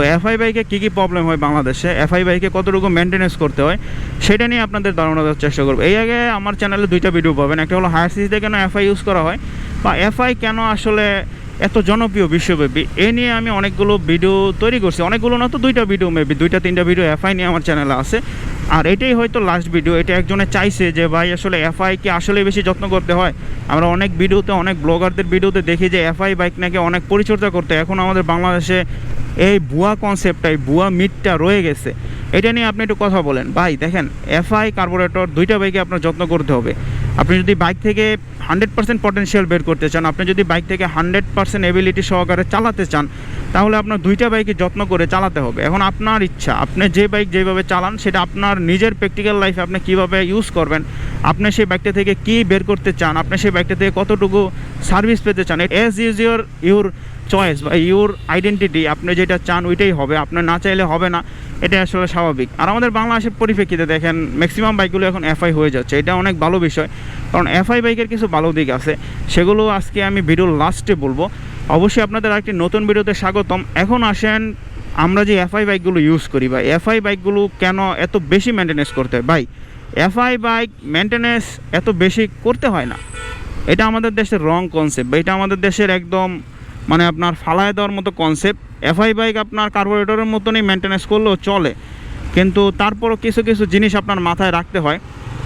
তো এফআই বাইকে কী কী প্রবলেম হয় বাংলাদেশে, এফআই বাইকে কতটুকু মেনটেনেন্স করতে হয় সেটা নিয়ে আপনাদের ধারণা দেওয়ার চেষ্টা করবো। এই আগে আমার চ্যানেলে দুইটা ভিডিও পাবেন, একটা হলো হায়ার সিরিজে কেন এফআই ইউজ করা হয় বা এফআই কেন আসলে এত জনপ্রিয় বিশ্বব্যাপী, এ নিয়ে আমি অনেকগুলো ভিডিও তৈরি করছি, অনেকগুলো না তো দুইটা ভিডিও, মেবি দুইটা তিনটা ভিডিও এফআই নিয়ে আমার চ্যানেলে আছে। আর এটাই হয়তো লাস্ট ভিডিও। এটা একজনে চাইছে যে ভাই আসলে এফআই কি আসলে বেশি যত্ন করতে হয়। আমরা অনেক ভিডিওতে, অনেক ব্লগারদের ভিডিওতে দেখি যে এফআই বাইক নাকি অনেক পরিচর্যা করতে। এখন আমাদের বাংলাদেশে এই ভুয়া কনসেপ্টটা, এই ভুয়া মিথটা রয়ে গেছে। এটা নিয়ে আপনি একটু কথা বলেন। ভাই দেখেন, এফআই কার্বোরেটর দুইটা বাইকে আপনার যত্ন করতে হবে। আপনি যদি বাইক থেকে 100% পটেনশিয়াল বের করতে চান, আপনি যদি বাইক থেকে 100% এবিলিটি সহকারে চালাতে চান, তাহলে আপনার দুইটা বাইকে যত্ন করে চালাতে হবে। এখন আপনার ইচ্ছা, আপনি যে বাইক যেভাবে চালান সেটা আপনার নিজের প্র্যাকটিক্যাল লাইফে আপনি কীভাবে ইউজ করবেন, আপনি সেই বাইকটা থেকে কী বের করতে চান, আপনি সেই বাইকটা থেকে কতটুকু সার্ভিস পেতে চান, অ্যাজ ইজ ইউর চয়েস বা ইউর আইডেন্টিটি। আপনি যেটা চান ওইটাই হবে, আপনি না চাইলে হবে না, এটা আসলে স্বাভাবিক। আর আমাদের বাংলাদেশের পরিপ্রেক্ষিতে দেখেন ম্যাক্সিমাম বাইকগুলো এখন এফআই হয়ে যাচ্ছে, এটা অনেক ভালো বিষয়। কারণ এফআই বাইকের কিছু ভালো দিক আছে, সেগুলো আজকে আমি ভিডিওর লাস্টে বলবো। অবশ্যই আপনাদের একটি নতুন ভিডিওতে স্বাগতম। এখন আসেন আমরা যে এফআই বাইকগুলো ইউজ করি, বা এফআই বাইকগুলো কেন এত বেশি মেনটেনেন্স করতে হয়। ভাই এফআই বাইক মেনটেনেন্স এত বেশি করতে হয় না, এটা আমাদের দেশের রং কনসেপ্ট, বা এটা আমাদের দেশের একদম মানে আপনার ফালায় দেওয়ার মতো কনসেপ্ট। এফআই বাইক আপনার কার্বোরেটরের মতনই মেনটেনেন্স করলেও চলে, কিন্তু তারপরও কিছু কিছু জিনিস আপনার মাথায় রাখতে হয়,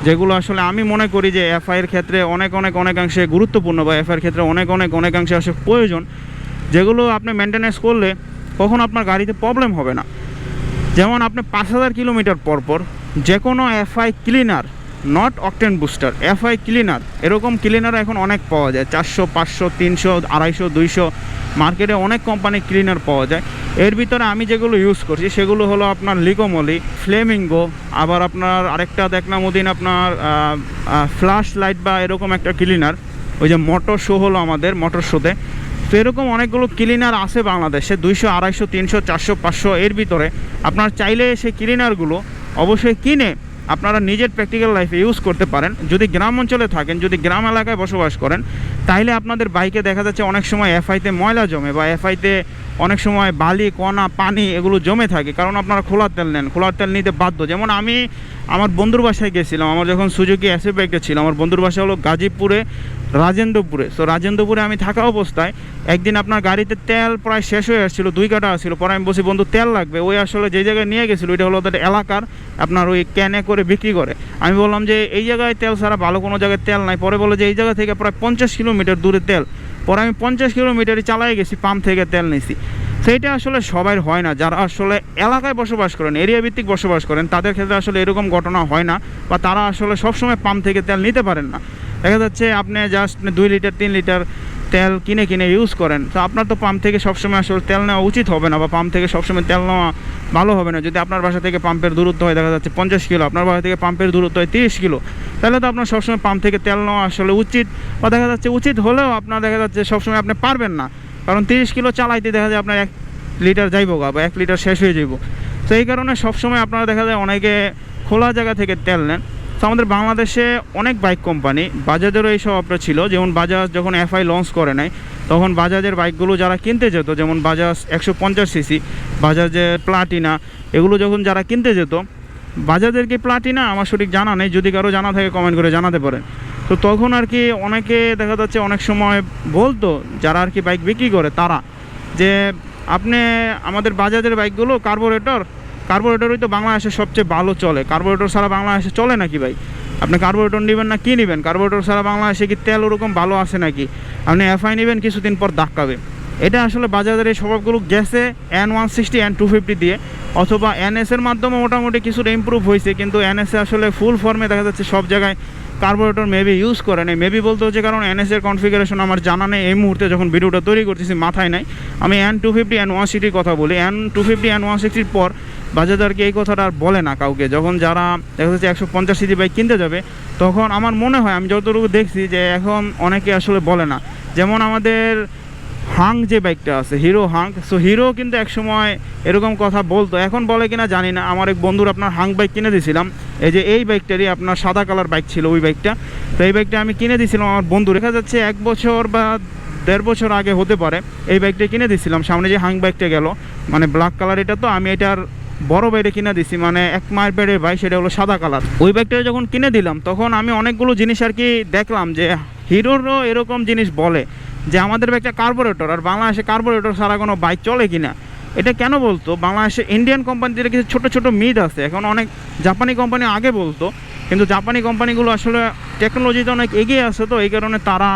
যেগুলো আসলে আমি মনে করি যে এফআইয়ের ক্ষেত্রে অনেকাংশে গুরুত্বপূর্ণ, বা এফআইয়ের ক্ষেত্রে অনেকাংশে আসলে প্রয়োজন, যেগুলো আপনি মেনটেনেন্স করলে কখনো আপনার গাড়িতে প্রবলেম হবে না। যেমন আপনি 5000 কিলোমিটার পর যে কোনো FI cleaner, not octane booster, FI cleaner, এরকম ক্লিনার এখন অনেক পাওয়া যায়। 400, 500, 300, 250, 200 মার্কেটে অনেক কোম্পানি ক্লিনার পাওয়া যায়। এর ভিতরে আমি যেগুলো ইউজ করছি সেগুলো হলো আপনার লিকোমলি, ফ্লেমিঙ্গো, আবার আপনার আরেকটা দেখলাম ওদিন আপনার ফ্ল্যাশ লাইট বা এরকম একটা ক্লিনার, ওই যে মোটর শো হলো আমাদের মোটর শোতে। তো এরকম অনেকগুলো ক্লিনার আছে বাংলাদেশে, 200, 250, 300, 400, 500 এর ভিতরে। আপনার চাইলে সেই ক্লিনারগুলো অবশ্যই কিনে আপনারা নিজের প্র্যাকটিক্যাল লাইফে ইউজ করতে পারেন। যদি গ্রাম অঞ্চলে থাকেন, যদি গ্রাম এলাকায় বসবাস করেন, তাইলে আপনাদের বাইকে দেখা যাচ্ছে অনেক সময় এফআইতে ময়লা জমে, বা এফআইতে অনেক সময় বালি, কণা, পানি এগুলো জমে থাকে, কারণ আপনারা খোলার তেল নেন, খোলার তেল নিতে বাধ্য। যেমন আমি আমার বন্ধুর বাসায় গেছিলাম, আমার যখন সুজুকি এসএফ বাইকটা ছিল, আমার বন্ধুর বাসা হলো গাজীপুরে, রাজেন্দ্রপুরে। সো রাজেন্দ্রপুরে আমি থাকা অবস্থায় একদিন আপনার গাড়িতে তেল প্রায় শেষ হয়ে আসছিলো, 2 কাটা আসছিলো। পরে আমি বলছি বন্ধু তেল লাগবে, ওই আসলে যে জায়গায় নিয়ে গেছিলো এটা হলো ওদের এলাকার আপনার ওই ক্যানে করে বিক্রি করে। আমি বললাম যে এই জায়গায় তেল ছাড়া ভালো কোনো জায়গায় তেল নাই। পরে বলে যে এই জায়গা থেকে প্রায় 50 কিলোমিটার দূরে তেল। পরে আমি 50 কিলোমিটারই চালাই গেছি, পাম্প থেকে তেল নিয়েছি। সেইটা আসলে সবাই হয় না, যারা আসলে এলাকায় বসবাস করেন, এরিয়া ভিত্তিক বসবাস করেন, তাদের ক্ষেত্রে আসলে এরকম ঘটনা হয় না, বা তারা আসলে সবসময় পাম্প থেকে তেল নিতে পারেন না। দেখা যাচ্ছে আপনি জাস্ট 2 লিটার 3 লিটার তেল কিনে ইউজ করেন, তো আপনার তো পাম্প থেকে সবসময় আসলে তেল নেওয়া উচিত হবে না, বা পাম্প থেকে সবসময় তেল নেওয়া ভালো হবে না। যদি আপনার বাসা থেকে পাম্পের দূরত্ব হয় দেখা যাচ্ছে 50 কিলো, আপনার বাসা থেকে পাম্পের দূরত্ব হয় 30 কিলো, তাহলে তো আপনার সবসময় পাম্প থেকে তেল নেওয়া আসলে উচিত, বা দেখা যাচ্ছে উচিত হলেও আপনার দেখা যাচ্ছে সবসময় আপনি পারবেন না, কারণ 30 কিলো চালাইতে দেখা যায় আপনার 1 লিটার যাইবো বা 1 লিটার শেষ হয়ে যাইব। তো এই কারণে সবসময় আপনারা দেখা যায় অনেকে খোলা জায়গা থেকে তেল নেন। তো আমাদের বাংলাদেশে অনেক বাইক কোম্পানি, বাজাজেরও এই স্বভাবটা ছিল। যেমন বাজাজ যখন এফআই লঞ্চ করে নাই, তখন বাজাজের বাইকগুলো যারা কিনতে যেত, যেমন বাজাজ 150 সিসি, বাজাজের প্লাটিনা, এগুলো যখন যারা কিনতে যেত, বাজাজের কি প্লাটিনা আমার সঠিক জানা নেই, যদি কারো জানা থাকে কমেন্ট করে জানাতে পারেন। তো তখন আর কি অনেকে দেখা যাচ্ছে অনেক সময় বলতো, যারা আর কি বাইক বিক্রি করে তারা, যে আপনি আমাদের বাজাজের বাইকগুলো কার্বোরেটরই তো বাংলাদেশে সবচেয়ে ভালো চলে, কার্বোরেটর ছাড়া বাংলাদেশে চলে নাকি ভাই? আপনি কার্বোরেটর নেবেন না কি নেবেন? কার্বোরেটর ছাড়া বাংলাদেশে কি তেল ওরকম ভালো আসে নাকি? আপনি এফআই নেবেন, কিছুদিন পর ধাক্কাবে। এটা আসলে বাজাজের এই স্বভাবগুলো গেছে N160, N250 দিয়ে, অথবা এনএসের মাধ্যমে মোটামুটি কিছুটা ইম্প্রুভ হয়েছে, কিন্তু এনএসে আসলে ফুল ফর্মে দেখা যাচ্ছে সব জায়গায় কার্বোরেটর মেবি ইউজ করে নেই। মেবি বলতে হচ্ছে কারণ এনএসের কনফিগারেশন আমার জানা নেই, এই মুহূর্তে যখন ভিডিওটা তৈরি করতেছি মাথায় নাই। আমি N250, N160 কথা বলি। N250, N160 পর বাজাজ আর কি এই কথাটা আর বলে না কাউকে। যখন যারা দেখা যাচ্ছে 150 সিসি বাইক কিনতে যাবে, তখন আমার মনে হয়, আমি যতটুকু দেখছি, যে এখন অনেকে আসলে বলে না। যেমন আমাদের হাং যে বাইকটা আছে, হিরো হাং, সো হিরো কিন্তু একসময় এরকম কথা বলতো, এখন বলে কিনা জানি না। আমার এক বন্ধুর আপনার হাং বাইক কিনে দিয়েছিলাম, এই যে এই বাইকটারই আপনার সাদা কালার বাইক ছিল ওই বাইকটা। তো এই বাইকটা আমি কিনে দিয়েছিলাম আমার বন্ধু, দেখা যাচ্ছে 1 বছর বা 1.5 বছর আগে হতে পারে এই বাইকটা কিনে দিয়েছিলাম। সামনে যে হাং বাইকটা গেল মানে ব্ল্যাক কালার, এটা তো আমি এটার বড় বাইরে কিনে দিছি, মানে 1 মাস বাইরের বাইক, সেটা হলো সাদা কালার। ওই বাইকটা যখন কিনে দিলাম তখন আমি অনেকগুলো জিনিস আর কি দেখলাম যে হিরোরও এরকম জিনিস বলে যে আমাদের বাইকটা কার্বোরেটর, আর বাংলাদেশে কার্বোরেটর ছাড়া কোনো বাইক চলে কিনা। এটা কেন বলতো, বাংলাদেশে ইন্ডিয়ান কোম্পানিদের কিছু ছোট ছোট মিথ আছে, এখন অনেক জাপানি কোম্পানি আগে বলতো, কিন্তু জাপানি কোম্পানিগুলো আসলে টেকনোলজিতে অনেক এগিয়ে আছে, তো এই কারণে তারা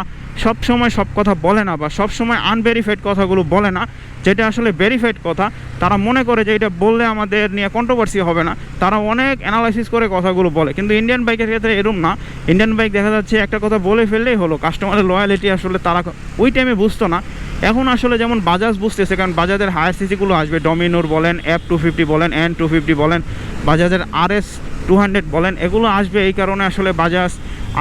সব সময় সব কথা বলে না, বা সব সময় আনভেরিফাইড কথাগুলো বলে না। যেটা আসলে ভেরিফাইড কথা তারা মনে করে যে এটা বললে আমাদের নিয়ে কন্ট্রোভার্সি হবে না, তারা অনেক অ্যানালাইসিস করে কথাগুলো বলে। কিন্তু ইন্ডিয়ান বাইকের ক্ষেত্রে এরকম না। ইন্ডিয়ান বাইক দেখা যাচ্ছে একটা কথা বলে ফেললেই হলো, কাস্টমারের লয়ালিটি আসলে তারা ওই টাইমে বুঝতো না। এখন আসলে যেমন বাজাজ বুঝতেছে, কারণ বাজাজের হায়ার সিসিগুলো আসবে, ডমিনোর বলেন, F250 বলেন, N250 বলেন, বাজাজের RS200 বলেন, এগুলো আসবে। এই কারণে আসলে বাজাজ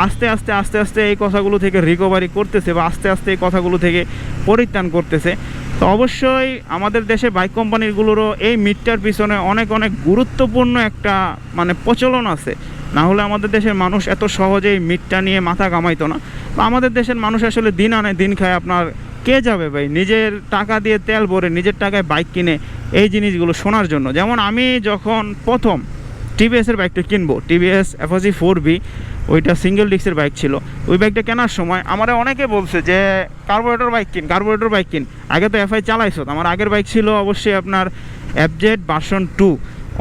আস্তে আস্তে আস্তে আস্তে এই কথাগুলো থেকে রিকভারি করতেছে, বা আস্তে আস্তে এই কথাগুলো থেকে পরিত্রাণ করতেছে। তো অবশ্যই আমাদের দেশে বাইক কোম্পানিগুলোরও এই মিটটার পিছনে অনেক অনেক গুরুত্বপূর্ণ একটা মানে প্রচলন আছে, না হলে আমাদের দেশের মানুষ এত সহজেই মিটটা নিয়ে মাথা কামাইতো না। বা আমাদের দেশের মানুষ আসলে দিন আনে দিন খায়, আপনার কে যাবে ভাই নিজের টাকা দিয়ে তেল ভরে নিজের টাকায় বাইক কিনে এই জিনিসগুলো শোনার জন্য। যেমন আমি যখন প্রথম টিভিএসের বাইকটা কিনবো, টিভিএস অ্যাপাচি 4B, ওইটা সিঙ্গেল ডিস্কের বাইক ছিল। ওই বাইকটা কেনার সময় আমার অনেকে বলছে যে কার্বোরেটর বাইক কিন, কার্বোরেটর বাইক কিন। আগে তো এফআই চালাইছো, আমার আগের বাইক ছিল অবশ্যই আপনার FZ ভার্সন 2।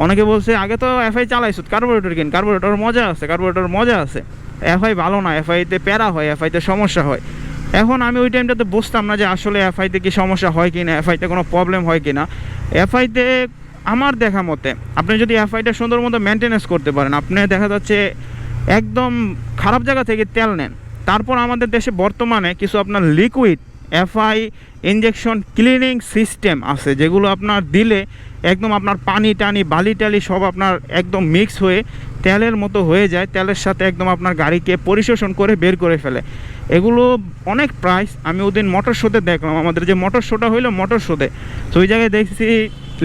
অনেকে বলছে আগে তো এফআই চালাইছো, কার্বোরেটর কিন, কার্বোরেটর মজা আছে, কার্বোরেটর মজা আছে। এফআই ভালো না, এফআইতে প্যারা হয়, এফআইতে সমস্যা হয়। এখন আমি ওই টাইমটাতে বুঝতাম না যে আসলে এফআইতে কি সমস্যা হয় কি না, এফআইতে কোনো প্রবলেম হয় কি না। এফআইতে আমার দেখা মতে আপনি যদি এফআইটা সুন্দর মতো মেনটেনেন্স করতে পারেন, আপনি দেখা যাচ্ছে একদম খারাপ জায়গা থেকে তেল নেন, তারপর আমাদের দেশে বর্তমানে কিছু আপনার liquid FI injection cleaning system আছে, যেগুলো আপনার দিলে একদম আপনার পানি টানি বালি টালি সব আপনার একদম মিক্স হয়ে তেলের মতো হয়ে যায়, তেলের সাথে একদম আপনার গাড়িকে পরিশোষণ করে বের করে ফেলে। এগুলো অনেক প্রাইস। আমি ওদিন মোটর শোতে দেখলাম, আমাদের যে মোটর শোটা হইলো মোটর শোতে, তো ওই জায়গায় দেখছি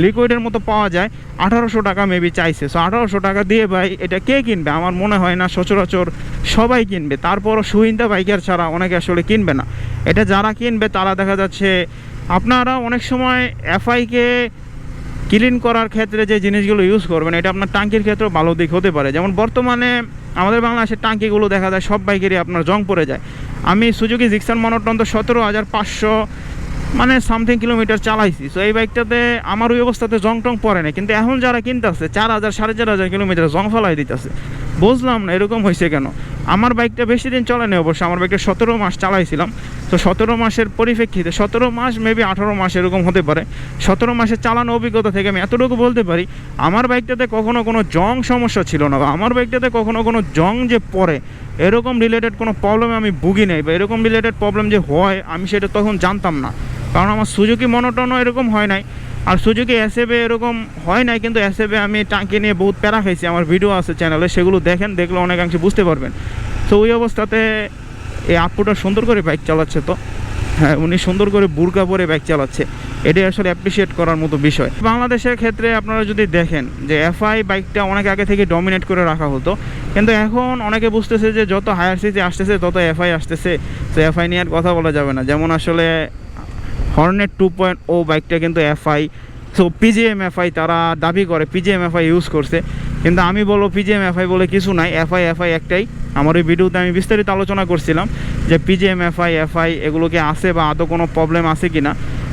লিকুইডের মতো পাওয়া যায় 1800 টাকা মেবি চাইছে। সো 1800 টাকা দিয়ে ভাই এটা কে কিনবে? আমার মনে হয় না সচরাচর সবাই কিনবে। তারপরও সুহিন্দা বাইকার ছাড়া অনেকে আসলে কিনবে না। এটা যারা কিনবে তারা দেখা যাচ্ছে, আপনারা অনেক সময় এফআইকে ক্লিন করার ক্ষেত্রে যে জিনিসগুলো ইউজ করবেন, এটা আপনার টাঙ্কির ক্ষেত্রেও ভালো দিক হতে পারে। যেমন বর্তমানে আমাদের বাংলাদেশের টাঙ্কিগুলো দেখা যায় সব বাইকেরই আপনার জং পড়ে যায়। আমি সুজুকি জিক্সার মনোটন তো 17,500 মানে সামথিং কিলোমিটার চালাইছি। সো এই বাইকটাতে আমার ওই অবস্থাতে জং টং পড়ে না, কিন্তু এখন যারা কিনতেছে 4,000 4,500 কিলোমিটার জং ফেলাই দিতেছে। বুঝলাম না এরকম হয়েছে কেন। আমার বাইকটা বেশি দিন চলেনি অবশ্য, আমার বাইকটা 17 মাস চালাইছিলাম। তো 17 মাসের পরিপ্রেক্ষিতে 17 মাস মেবি 18 মাস এরকম হতে পারে। 17 মাসের চালানো অভিজ্ঞতা থেকে আমি এতটুকু বলতে পারি, আমার বাইকটাতে কখনো কোনো জং সমস্যা ছিল না, বা আমার বাইকটাতে কখনো কোনো জং যে পড়ে এরকম রিলেটেড কোনো প্রবলেম আমি ভুগি নাই, বা এরকম রিলেটেড প্রবলেম যে হয় আমি সেটা তখন জানতাম না। কারণ আমার সুজুকি মনোটনও এরকম হয় নাই, আর সুজুকি এসএফে এরকম হয় নাই। কিন্তু এসএফে আমি টাঙ্কি নিয়ে বহুত প্যারা খাইছি, আমার ভিডিও আছে চ্যানেলে, সেগুলো দেখেন, দেখলে অনেকাংশে বুঝতে পারবেন। তো ওই অবস্থাতে এই আপুটা সুন্দর করে বাইক চালাচ্ছে, তো হ্যাঁ উনি সুন্দর করে বুরকা পরে বাইক চালাচ্ছে, এটাই আসলে অ্যাপ্রিসিয়েট করার মতো বিষয়। বাংলাদেশের ক্ষেত্রে আপনারা যদি দেখেন যে এফআই বাইকটা অনেক আগে থেকে ডমিনেট করে রাখা হতো, কিন্তু এখন অনেকে বুঝতেছে যে যত হায়ার সিসি আসতেছে তত এফআই আসতেছে, তো এফআই নিয়ে আর কথা বলা যাবে না। যেমন আসলে হর্নেট 2.0 বাইকটা কিন্তু এফআই, সো পিজিএম এফআই তারা দাবি করে পিজিএম এফআই ইউজ করছে, কিন্তু আমি বলবো পিজিএম এফআই বলে কিছু নাই, এফআই একটাই। আমার এই ভিডিওতে আমি বিস্তারিত আলোচনা করছিলাম যে পিজিএম এফআই এগুলোকে আছে বা আদৌ কোনো প্রবলেম আছে কি না।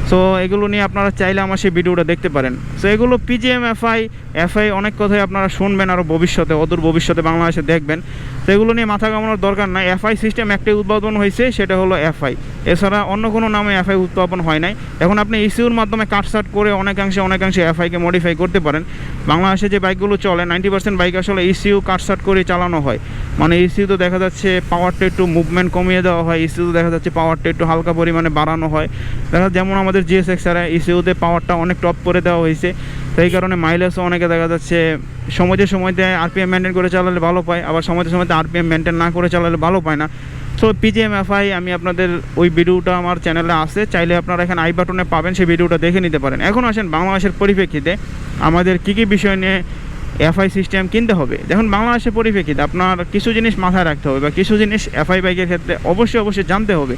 সো এগুলো নিয়ে আপনারা চাইলে আমার সেই ভিডিওটা দেখতে পারেন। সো এগুলো পিজিএম এফআই অনেক কথাই আপনারা শুনবেন আরও ভবিষ্যতে, অদূর ভবিষ্যতে বাংলাদেশে দেখবেন। তো এগুলো নিয়ে মাথা কামানোর দরকার নাই। এফআই সিস্টেম একটাই উদ্ভাবন হয়েছে, সেটা হলো এফআই, এছাড়া অন্য কোনো নামে এফআই উদ্ভাবন হয় নাই। এখন আপনি ইসিউর মাধ্যমে কাটসাট করে অনেকাংশে এফআইকে মডিফাই করতে পারেন। বাংলাদেশে যে বাইকগুলো চলে 90% বাইক আসলে ইসিউ কাটসাট করে চালানো হয়, মানে ইসিউ তো দেখা যাচ্ছে পাওয়ারটা একটু মুভমেন্ট কমিয়ে দেওয়া হয়, ইসিউ দেখা যাচ্ছে পাওয়ারটা একটু হালকা পরিমাণে বাড়ানো হয়। দেখা যেমন আমাদের GSX-এর ইসিউতে পাওয়ারটা অনেক টপ করে দেওয়া হয়েছে, তো এই কারণে মাইলেজও অনেকে দেখা যাচ্ছে সময়তে আরপিএম মেনটেন করে চালালে ভালো পায়, আবার সময়তে আরপিএম মেনটেন না করে চালালে ভালো পায় না। সো পিজিএম এফআই আমি আপনাদের ওই ভিডিওটা আমার চ্যানেলে আছে, চাইলে আপনারা এখানে আই বাটনে পাবেন, সেই ভিডিওটা দেখে নিতে পারেন। এখন আসেন বাংলাদেশের পরিপ্রেক্ষিতে আমাদের কী কী বিষয় নিয়ে এফআই সিস্টেম কিনতে হবে। দেখুন বাংলাদেশের পরিপ্রেক্ষিতে আপনার কিছু জিনিস মাথায় রাখতে হবে, বা কিছু জিনিস এফআই বাইকের ক্ষেত্রে অবশ্যই জানতে হবে।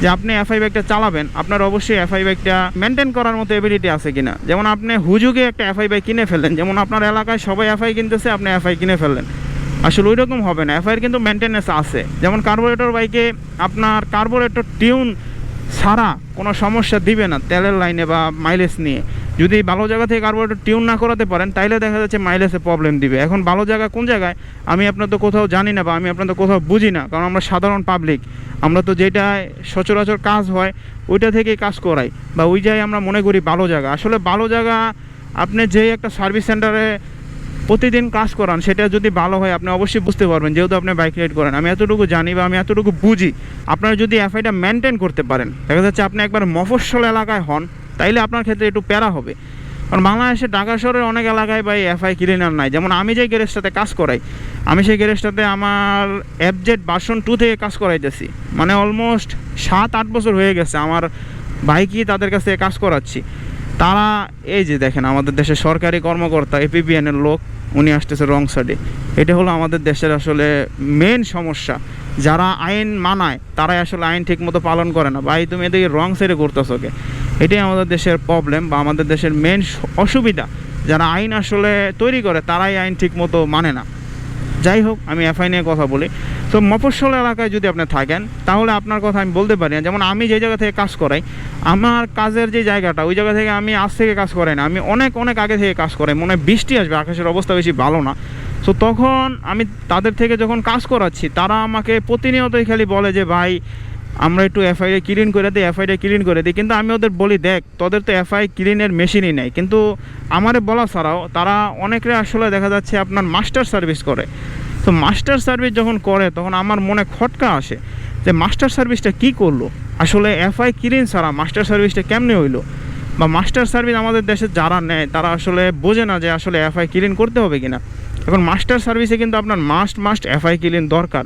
যে আপনি এফআই বাইকটা চালাবেন, আপনার অবশ্যই এফআই বাইকটা মেনটেন করার মতো এবিলিটি আছে কিনা। যেমন আপনি হুজুগে একটা এফআই বাইক কিনে ফেললেন, যেমন আপনার এলাকায় সবাই এফআই কিনতেছে, আপনি এফআই কিনে ফেললেন, আসলে ওই রকম হবে না। এফআইয়ের কিন্তু মেনটেন্যান্স আছে। যেমন কার্বোরেটর বাইকে আপনার কার্বোরেটর টিউন ছাড়া কোনো সমস্যা দিবে না তেলের লাইনে বা মাইলেজ নিয়ে। যদি ভালো জায়গা থেকে কার্বোরেটর টিউন না করাতে পারেন তাইলে দেখা যাচ্ছে মাইলেজে প্রবলেম দিবে। এখন ভালো জায়গা কোন জায়গায় আমি আপনার তো কোথাও জানি না বা আমি আপনার তো কোথাও বুঝি না, কারণ আমরা সাধারণ পাবলিক। আমরা তো যেটা সচরাচর কাজ হয় ওইটা থেকেই কাজ করাই বা ওই জায়গায় আমরা মনে করি ভালো জায়গা। আসলে ভালো জায়গা আপনি যে একটা সার্ভিস সেন্টারে প্রতিদিন কাজ করান সেটা যদি ভালো হয় আপনি অবশ্যই বুঝতে পারবেন, যেহেতু আপনি বাইক রাইড করেন। আমি এতটুকু জানি বা আমি এতটুকু বুঝি, আপনারা যদি এফআইটা মেনটেন করতে পারেন, দেখা যাচ্ছে আপনি একবার মফস্বল এলাকায় হন, তাইলে আপনার ক্ষেত্রে একটু প্যারা হবে। কারণ বাংলাদেশে ঢাকা শহরের অনেক এলাকায় বা এফআই ক্লিনার নাই। যেমন আমি যে গ্যারেজটাতে কাজ করাই, আমি সেই গ্যারেজটাতে আমার এফজেড ভার্সন 2 থেকে কাজ করাইতেছি, মানে অলমোস্ট 7-8 বছর হয়ে গেছে আমার বাইকই তাদের কাছ থেকে কাজ করাচ্ছি। তারা এই যে দেখেন আমাদের দেশের সরকারি কর্মকর্তা এপিবিএনের লোক, উনি আসতেছে রং সাইডে। এটা হলো আমাদের দেশের আসলে মেন সমস্যা। যারা আইন মানায় তারাই আসলে আইন ঠিকমতো পালন করে না। ভাই তুমি এদিকে রং সাইডে করতেছো কে? এটাই আমাদের দেশের প্রবলেম বা আমাদের দেশের মেন অসুবিধা। যারা আইন আসলে তৈরি করে তারাই আইন ঠিকমতো মানে না। যাই হোক, আমি এফআই নিয়ে কথা বলি। তো মফস্বল এলাকায় যদি আপনি থাকেন তাহলে আপনার কথা আমি বলতে পারি না। যেমন আমি যে জায়গা থেকে কাজ করাই, আমার কাজের যে জায়গাটা ওই জায়গা থেকে আমি আজ থেকে কাজ করাই না, আমি অনেক অনেক আগে থেকে কাজ করাই। মনে হয় বৃষ্টি আসবে, আকাশের অবস্থা বেশি ভালো না। তো তখন আমি তাদের থেকে যখন কাজ করাচ্ছি তারা আমাকে প্রতিনিয়তই খালি বলে যে ভাই আমরা একটু এফআইডে ক্লিন করে দিই, এফআইডে ক্লিন করে দিই। কিন্তু আমি ওদের বলি দেখ তোদের তো এফআই ক্লিনের মেশিনই নেই। কিন্তু আমারে বলা ছাড়াও তারা অনেকে আসলে দেখা যাচ্ছে আপনার মাস্টার সার্ভিস করে। তো মাস্টার সার্ভিস যখন করে তখন আমার মনে খটকা আসে যে মাস্টার সার্ভিসটা কি করলো, আসলে এফআই ক্লিন ছাড়া মাস্টার সার্ভিসটা কেমনে হইলো। বা মাস্টার সার্ভিস আমাদের দেশে যারা নেয় তারা আসলে বোঝে না যে আসলে এফআই ক্লিন করতে হবে কিনা। এখন মাস্টার সার্ভিসে কিন্তু আপনার মাস্ট এফআই ক্লিন দরকার,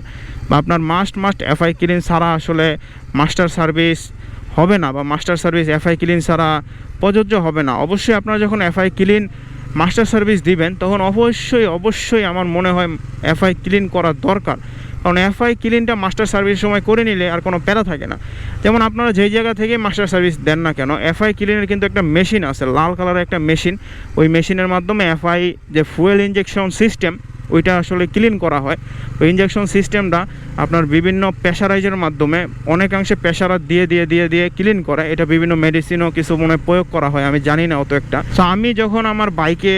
বা আপনার মাস্ট এফআই ক্লিন ছাড়া আসলে মাস্টার সার্ভিস হবে না, বা মাস্টার সার্ভিস এফআই ক্লিন ছাড়া প্রযোজ্য হবে না। অবশ্যই আপনারা যখন এফআই ক্লিন মাস্টার সার্ভিস দিবেন তখন অবশ্যই আমার মনে হয় এফআই ক্লিন করা দরকার। কারণ এফআই ক্লিনটা মাস্টার সার্ভিসের সময় করে নিলে আর কোনো প্যারা থাকে না। যেমন আপনারা যেই জায়গা থেকে মাস্টার সার্ভিস দেন না কেন, এফআই ক্লিনের কিন্তু একটা মেশিন আছে, লাল কালারের একটা মেশিন। ওই মেশিনের মাধ্যমে এফআই যে ফুয়েল ইনজেকশন সিস্টেম ওইটা আসলে ক্লিন করা হয়। ওই ইনজেকশন সিস্টেমটা আপনার বিভিন্ন প্রেশারাইজের মাধ্যমে অনেকাংশে প্রেশার দিয়ে ক্লিন করে। এটা বিভিন্ন মেডিসিনও কিছু মনে প্রয়োগ করা হয়, আমি জানি না অত একটা। তো আমি যখন আমার বাইকে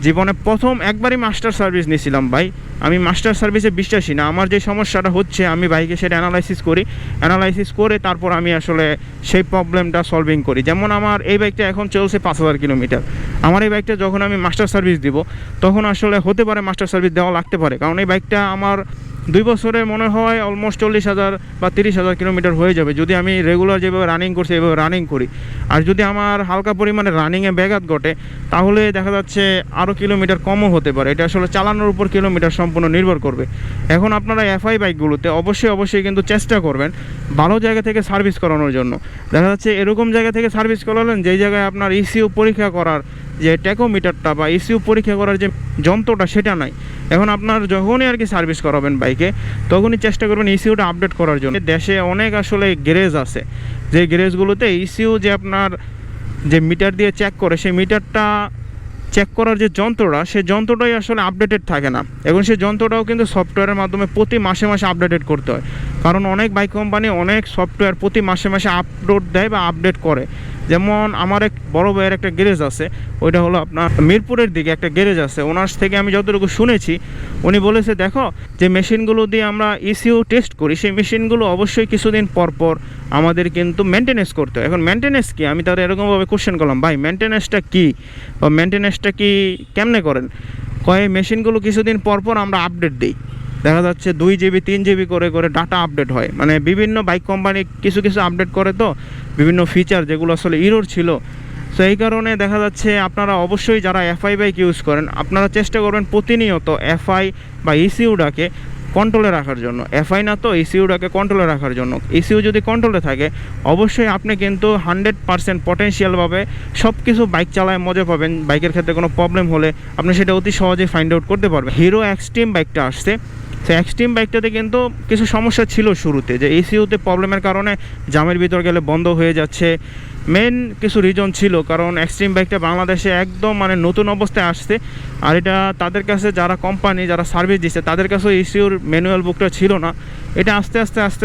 জীবনে প্রথম একবারই মাস্টার সার্ভিস নিয়েছিলাম ভাই, আমি মাস্টার সার্ভিসে বিশ্বাসী না। আমার যে সমস্যাটা হচ্ছে আমি বাইকে সেটা অ্যানালাইসিস করে তারপর আমি আসলে সেই প্রবলেমটা সলভিং করি। যেমন আমার এই বাইকটা এখন চলছে 5000 কিলোমিটার। আমার এই বাইকটা যখন আমি মাস্টার সার্ভিস দিব তখন আসলে হতে পারে মাস্টার সার্ভিস দেওয়া লাগতে পারে, কারণ এই বাইকটা আমার 2 বছরে মনে হয় অলমোস্ট 40,000 বা 30,000 কিলোমিটার হয়ে যাবে যদি আমি রেগুলার যেভাবে রানিং করছি এভাবে রানিং করি। আর যদি আমার হালকা পরিমাণে রানিংয়ে ব্যাঘাত ঘটে তাহলে দেখা যাচ্ছে আরও কিলোমিটার কমও হতে পারে। এটা আসলে চালানোর উপর কিলোমিটার সম্পূর্ণ নির্ভর করবে। এখন আপনারা এফআই বাইকগুলোতে অবশ্যই কিন্তু চেষ্টা করবেন ভালো জায়গা থেকে সার্ভিস করানোর জন্য। দেখা যাচ্ছে এরকম জায়গা থেকে সার্ভিস করালেন যেই জায়গায় আপনার ইসিউ পরীক্ষা করার যে ট্যাকোমিটারটা বা ইসিউ পরীক্ষা করার যে যন্ত্রটা সেটা নাই। এখন আপনার যখনই আর কি সার্ভিস করাবেন বাইকে তখনই চেষ্টা করবেন ইসিউটা আপডেট করার জন্য। দেশে অনেক আসলে গ্যারেজ আছে, যে গ্যারেজগুলোতে ইসিউ যে আপনার যে মিটার দিয়ে চেক করে সেই মিটারটা চেক করার যে যন্ত্রটা সেই যন্ত্রটাই আসলে আপডেটেড থাকে না। এখন সেই যন্ত্রটাও কিন্তু সফটওয়্যারের মাধ্যমে প্রতি মাসে আপডেটেড করতে হয়, কারণ অনেক বাইক কোম্পানি অনেক সফটওয়্যার প্রতি মাসে আপলোড দেয় বা আপডেট করে। যেমন আমার এক বড় ভাইয়ের একটা গ্যারেজ আছে, ওইটা হলো আপনার মিরপুরের দিকে একটা গ্যারেজ আছে। ওনার থেকে আমি যতটুকু শুনেছি উনি বলেছে দেখো যে মেশিনগুলো দিয়ে আমরা ইসিউ টেস্ট করি সেই মেশিনগুলো অবশ্যই কিছুদিন পর আমাদের কিন্তু মেনটেনেন্স করতে হয়। এখন মেনটেনেন্স কি, আমি তাদের এরকমভাবে কোশ্চেন করলাম ভাই মেনটেনেন্সটা কী বা মেনটেনেন্সটা কি কেমনে করেন? কয় মেশিনগুলো কিছুদিন পর আমরা আপডেট দিই। দেখা যাচ্ছে 2 GB 3 GB করে ডাটা আপডেট হয়, মানে বিভিন্ন বাইক কোম্পানি কিছু আপডেট করে, তো বিভিন্ন ফিচার যেগুলো আসলে ইরোর ছিল। সো এই কারণে দেখা যাচ্ছে আপনারা অবশ্যই যারা এফআই বাইক ইউজ করেন আপনারা চেষ্টা করবেন প্রতিনিয়ত এফআই বা ইসিউটাকে কন্ট্রোলে রাখার জন্য। এফআই না তো ইসিউটাকে কন্ট্রোলে রাখার জন্য। ইসিউ যদি কন্ট্রোলে থাকে অবশ্যই আপনি কিন্তু 100% পটেনশিয়ালভাবে সব কিছু বাইক চালায় মজা পাবেন। বাইকের ক্ষেত্রে কোনো প্রবলেম হলে আপনি সেটা অতি সহজেই ফাইন্ড আউট করতে পারবেন। হিরো এক্সট্রিম বাইকটা আসছে, তো এক্সট্রিম বাইকটাতে কিন্তু কিছু সমস্যা ছিল শুরুতে, যে ECU-তে প্রবলেমের কারণে জামের ভিতর গেলে বন্ধ হয়ে যাচ্ছে। মেন কিছু রিজন ছিল, কারণ এক্সট্রিম বাইকটা বাংলাদেশে একদম মানে নতুন অবস্থায় আসছে। আর এটা তাদের কাছে যারা কোম্পানি যারা সার্ভিস দিচ্ছে তাদের কাছেও ECUর ম্যানুয়াল বুকটা ছিল না। এটা আস্তে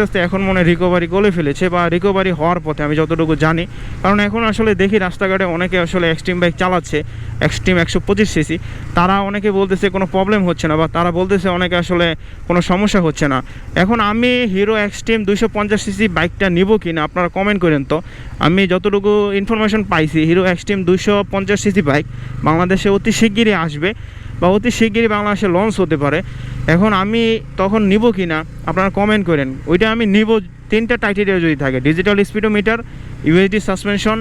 আস্তে এখন মনে রিকভারি করে ফেলেছে বা রিকভারি হওয়ার পথে, আমি যতটুকু জানি। কারণ এখন আসলে দেখি রাস্তাঘাটে অনেকে আসলে এক্সট্রিম বাইক চালাচ্ছে, এক্সট্রিম 125cc, তারা অনেকে বলতেছে কোনো প্রবলেম হচ্ছে না, বা তারা বলতেছে অনেকে আসলে কোনো সমস্যা হচ্ছে না। এখন আমি হিরো এক্সট্রিম 250cc বাইকটা নিব কি না আপনারা কমেন্ট করেন তো। আমি যতটুকু ইনফরমেশন পাইছি, হিরো এক্সট্রিম 250cc বাইক বাংলাদেশে অতি শিগগিরই আসবে বা অতি শিগগিরই বাংলাদেশে লঞ্চ হতে পারে। এখন আমি তখন নিব কি না আপনারা কমেন্ট করেন। ওইটা আমি নিব 3টা ক্রাইটেরিয়া যদি থাকে: ডিজিটাল স্পিডোমিটার, USD সাসপেনশন,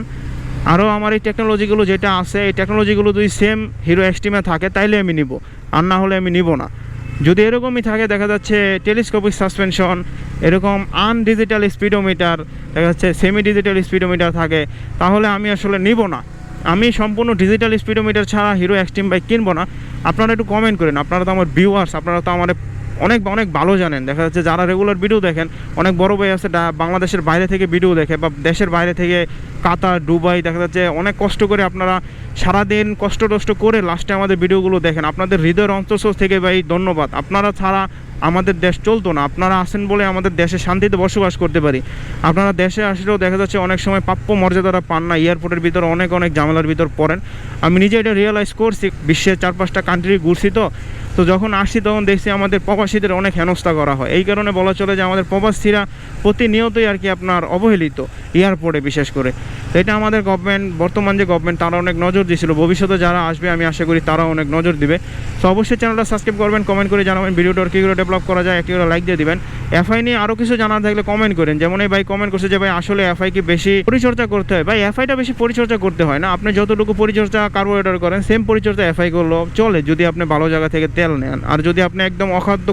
আরও আমার এই টেকনোলজিগুলো যেটা আছে, এই টেকনোলজিগুলো যদি সেম হিরো এক্সট্রিমে থাকে তাইলে আমি নিব, আর না হলে আমি নিব না। যদি এরকমই থাকে, দেখা যাচ্ছে টেলিস্কোপিক সাসপেনশন, এরকম আনডিজিটাল স্পিডোমিটার, দেখা যাচ্ছে সেমি ডিজিটাল স্পিডোমিটার থাকে, তাহলে আমি আসলে নিব না। আমি সম্পূর্ণ ডিজিটাল স্পিডোমিটার ছাড়া হিরো এক্সট্রিম বাইক কিনবো না। আপনারা একটু কমেন্ট করেন, আপনারা তো আমার ভিউয়ার্স, আপনারা তো আমার অনেক ভালো জানেন। দেখা যাচ্ছে যারা রেগুলার ভিডিও দেখেন, অনেক বড় ভাই আছে বাংলাদেশের বাইরে থেকে ভিডিও দেখে, বা দেশের বাইরে থেকে কাতার, দুবাই, দেখা যাচ্ছে অনেক কষ্ট করে আপনারা সারাদিন কষ্ট করে লাস্টে আমাদের ভিডিওগুলো দেখেন। আপনাদের হৃদয়ের অন্তঃস্থল থেকে ভাই ধন্যবাদ। আপনারা ছাড়া আমাদের দেশ চলতো না। আপনারা আসেন বলে আমাদের দেশে শান্তিতে বসবাস করতে পারি। আপনারা দেশে আসলেও দেখা যাচ্ছে অনেক সময় প্রাপ্য মর্যাদাটা পান না, এয়ারপোর্টের ভিতর অনেক ঝামেলার ভিতর পড়েন। আমি নিজে এটা রিয়েলাইজ করছি, বিশ্বের 4-5টা কান্ট্রি ঘুরছি তো যখন আসছি তখন দেখছি আমাদের প্রবাসীদের অনেক হেনস্থা করা হয়। এই কারণে বলা চলে যে আমাদের প্রবাসীরা প্রতিনিয়তই আর কি আপনার অবহেলিত এয়ারপোর্টে বিশেষ করে। তো এটা আমাদের গভর্নমেন্ট, বর্তমান যে গভর্নমেন্ট, তারা অনেক নজর দিয়েছিল। ভবিষ্যতে যারা আসবে আমি আশা করি তারা অনেক নজর দিবে। তো অবশ্যই চ্যানেলটা সাবস্ক্রাইব করবেন, কমেন্ট করে জানাবেন ভিডিওটার কী করে ডেভেলপ করা যায়, একটি করে লাইক দিয়ে দিবেন। এফআই নিয়ে আরও কিছু জানার থাকলে কমেন্ট করেন। যেমন এই ভাই কমেন্ট করছে যে ভাই আসলে এফআই কি বেশি পরিচর্যা করতে হয়? ভাই এফআইটা বেশি পরিচর্যা করতে হয় না। আপনি যতটুকু পরিচর্যা কার্বোরেটর করেন সেম পরিচর্যা এফআই করলেও চলে, যদি আপনি ভালো জায়গা থেকে তেল নেন। আর যদি আপনি একদম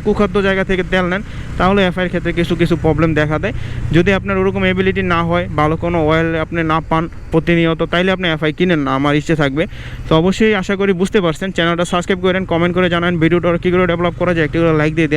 কুখাদ্য জায়গা থেকে তেল নেন তাহলে এফআইয়ের ক্ষেত্রে কিছু প্রবলেম দেখা দেয়। যদি আপনার ওরকম এবিলিটি না হয়, ভালো কোনো অয়েল আপনি না পান প্রতিনিয়ত, তাইলে আপনি এফআই কিনেন না, আমার ইচ্ছে থাকবে। তো অবশ্যই আশা করি বুঝতে পারছেন। চ্যানেলটা সাবস্ক্রাইব করেন, কমেন্ট করে জানান ভিডিওটা কী করে ডেভেলপ করা যায়, একটি করে লাইক দিয়ে দেন।